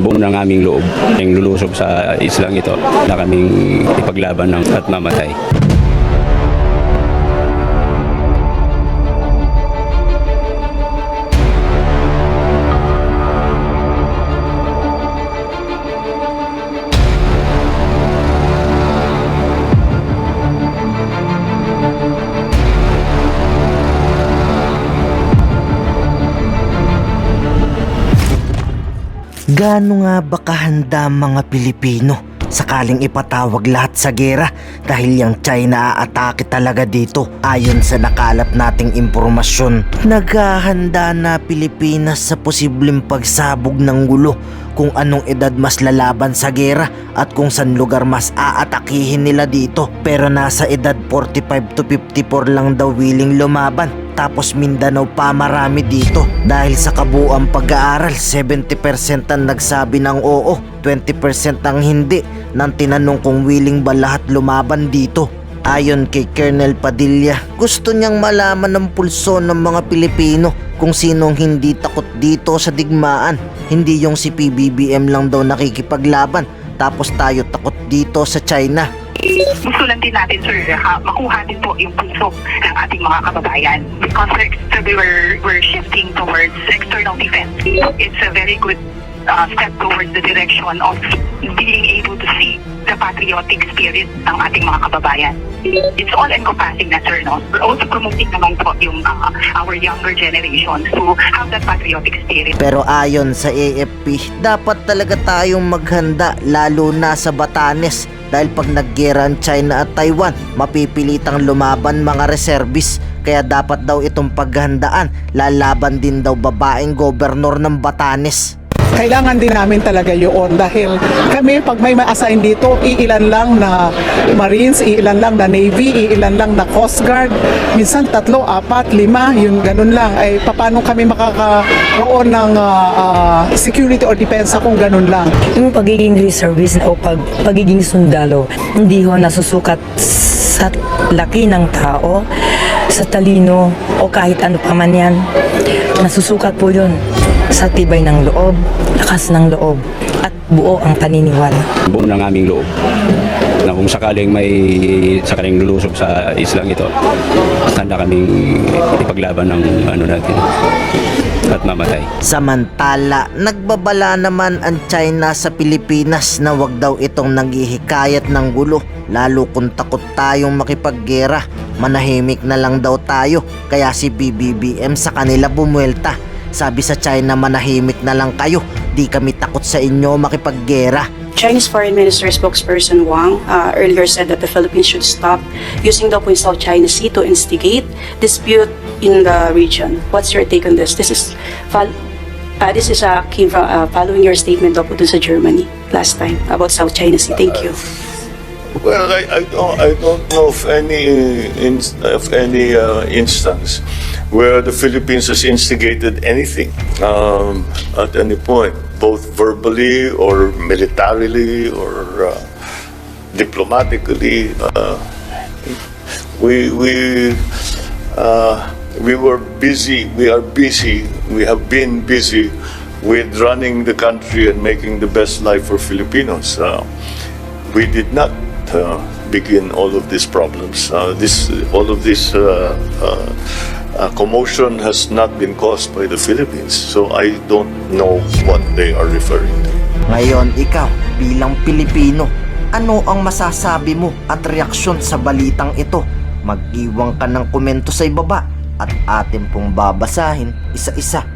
buo ng aming loob yung lulusob sa islang ito na kaming ipaglaban at mamatay. Gaano nga ba kahanda mga Pilipino sakaling ipatawag lahat sa gera dahil yung China aatake talaga dito? Ayon sa nakalap nating impormasyon, naghahanda na Pilipinas sa posibleng pagsabog ng gulo kung anong edad mas lalaban sa gera at kung saan lugar mas aatakihin nila dito. Pero nasa edad 45 to 54 lang daw willing lumaban. Tapos Mindanao pa marami dito. Dahil sa kabuuang pag-aaral, 70% ang nagsabi ng oo, 20% ang hindi nang tinanong kung willing ba lahat lumaban dito. Ayon kay Colonel Padilla, gusto niyang malaman ng pulso ng mga Pilipino kung sinong hindi takot dito sa digmaan. Hindi yung si PBBM lang daw nakikipaglaban tapos tayo takot dito sa China. Gusto lang din natin, sir, makuha din po yung pulso ng ating mga kababayan. Because we're shifting towards external defense. It's a very good step towards the direction of being able to see the patriotic spirit ng ating mga kababayan. It's all encompassing na, sir, no? We're also promoting naman po yung our younger generations to have that patriotic spirit. Pero ayon sa AFP, dapat talaga tayong maghanda lalo na sa Batanes. Dahil pag naggera ang China at Taiwan, mapipilitang lumaban mga reservis. Kaya dapat daw itong paghandaan. Lalaban din daw babaeng gobernur ng Batanes. Kailangan din namin talaga yun dahil kami pag may ma-assign dito, iilan lang na Marines, iilan lang na Navy, iilan lang na Coast Guard, minsan 3, 4, 5, yung ganun lang. Ay paano kami makakaroon ng security or depensa kung ganun lang? Yung pagiging reservist o pagiging sundalo, hindi ho nasusukat sa laki ng tao, sa talino o kahit ano pa man yan. Nasusukat po yun sa tibay ng loob, lakas ng loob, at buo ang paniniwala. Buo ng aming loob na kung sakaling lulusob sa islang ito, handa kaming ipaglaban ng natin at mamatay. Samantala, nagbabala naman ang China sa Pilipinas na wag daw itong naghihikayat ng gulo. Lalo kung takot tayong makipaggera, manahimik na lang daw tayo. Kaya si BBBM sa kanila bumuelta. Sabi sa China, manahimik na lang kayo, di kami takot sa inyo makipaggera. Chinese Foreign Minister spokesperson Wang earlier said that the Philippines should stop using the South China Sea to instigate dispute in the region. What's your take on this? This is came from following your statement daw po dun sa Germany last time about South China Sea. Thank you. Well, I don't know of any instance where the Philippines has instigated anything at any point, both verbally or militarily or diplomatically. We were busy. We are busy. We have been busy with running the country and making the best life for Filipinos. We did not begin all of these problems. All of this commotion has not been caused by the Philippines, so I don't know what they are referring to. Ngayon, ikaw bilang Pilipino, ano ang masasabi mo at reaksyon sa balitang ito? Mag-iwan ka ng komento sa ibaba at atin pong babasahin isa-isa.